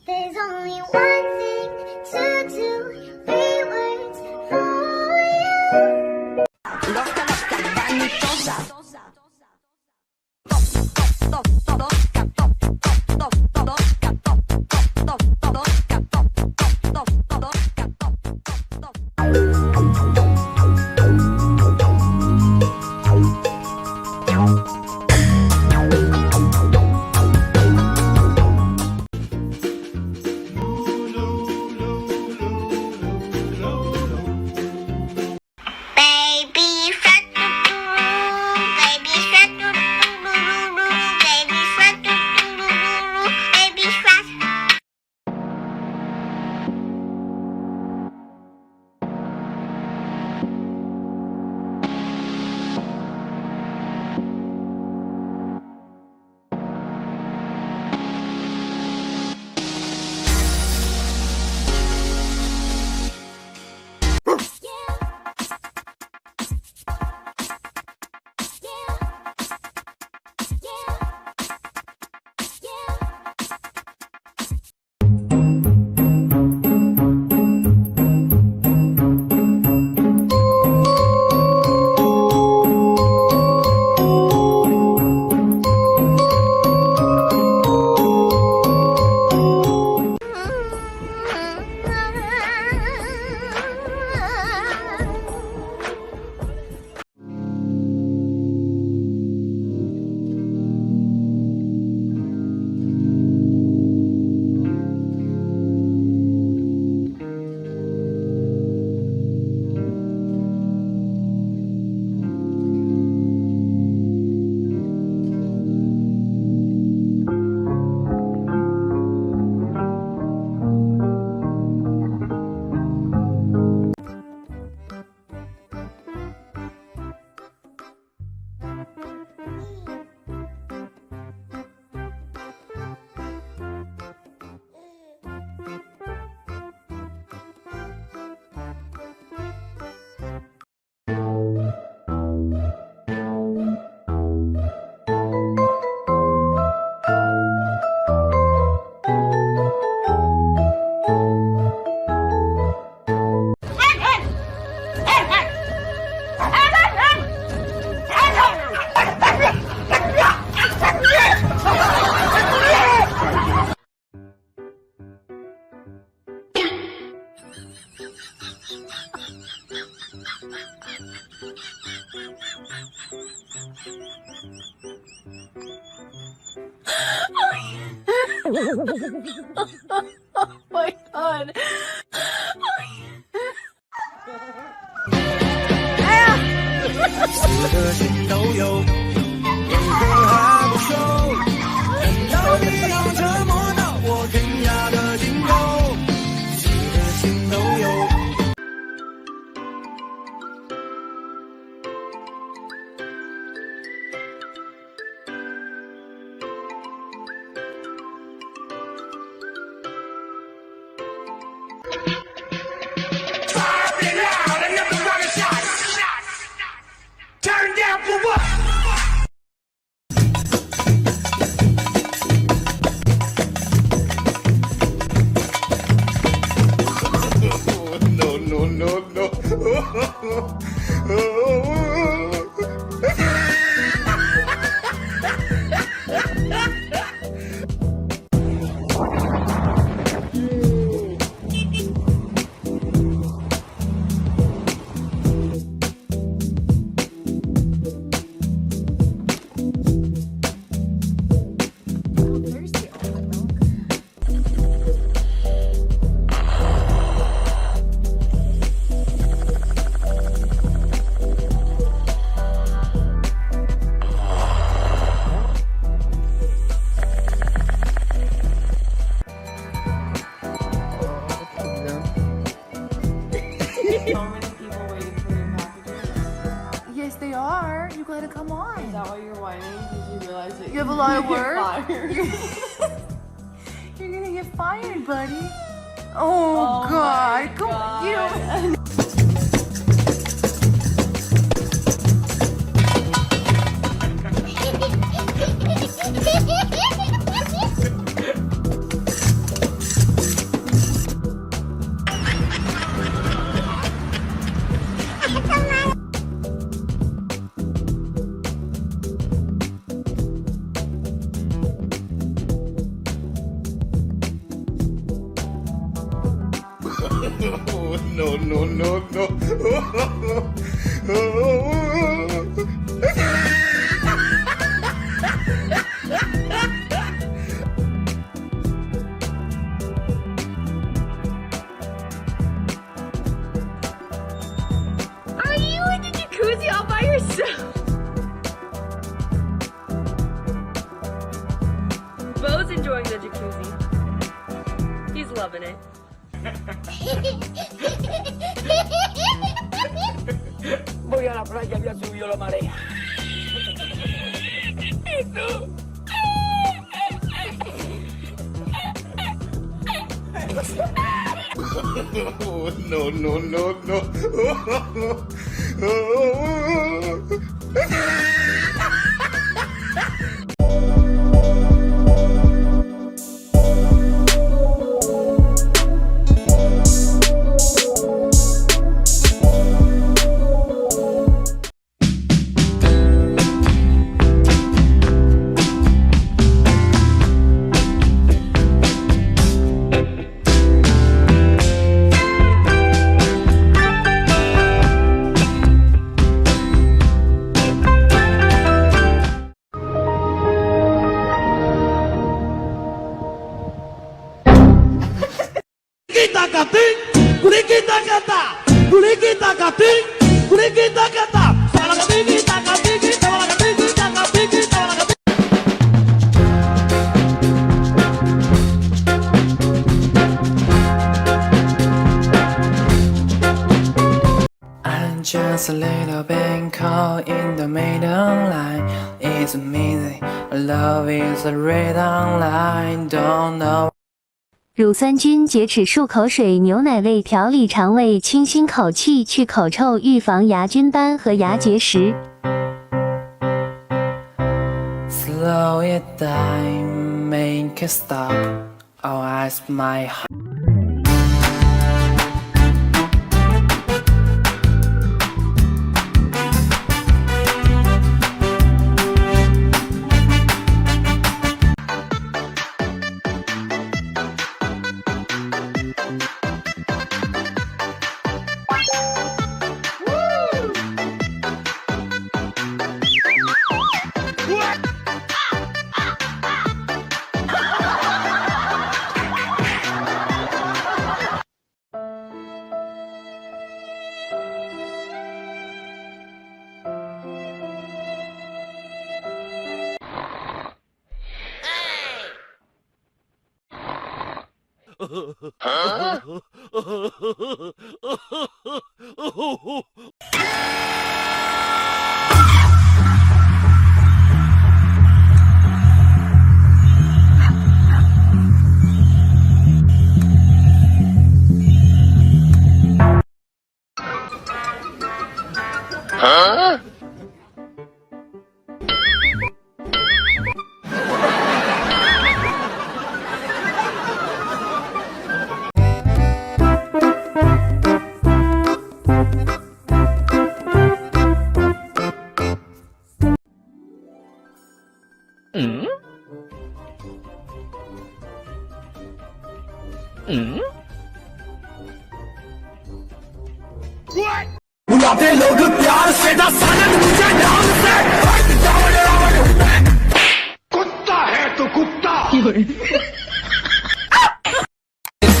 There's only one thing to do, 3 words for you. Oh my god. Turn down for what? Yes, they are. You gotta come on. Is that why you're whining? Because you realize that You have a lot of work? fired. You're gonna get fired, buddy. Oh, God. Go. You don't. no, no, no, Are you in the jacuzzi all by yourself? Bo's enjoying the jacuzzi. He's loving it. Voy a la playa, ya subió la marea. ¿Y tú? no, no, no, no. I'm just a little bit caught in the middle line. It's amazing, love is a red line. Don't know. 乳酸菌洁齿漱口水牛奶味调理肠胃清新口气去口臭预防牙菌斑和牙结石。 Slow it down, make it stop. Oh, ice my heart. If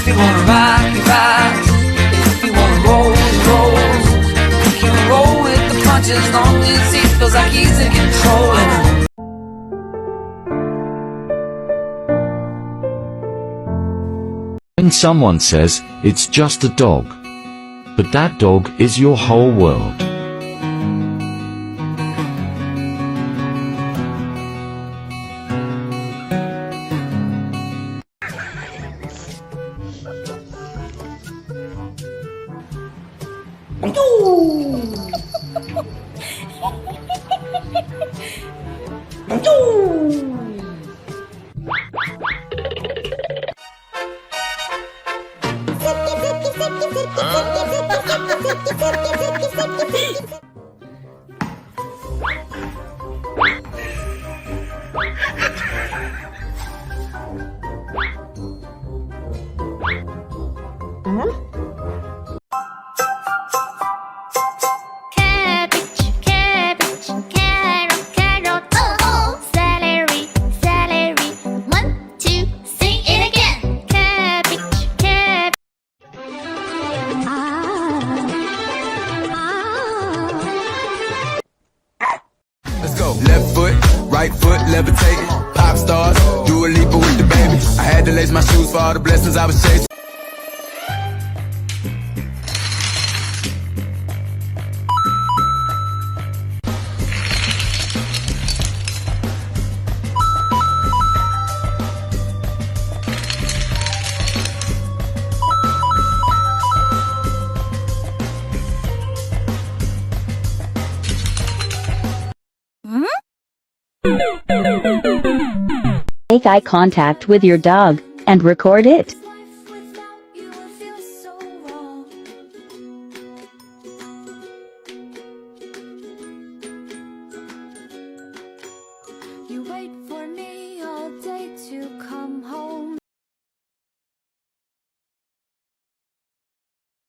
you wanna rock, you rock. If you wanna roll, roll. You can roll with the punches as long as he feels like he's in control. When someone says, it's just a dog, but that dog is your whole world. levitating. Pop stars, do a leap with the baby. I had to lace my shoes for all the blessings I was chasing. Make eye contact with your dog and record it. You wait for me all day to come home.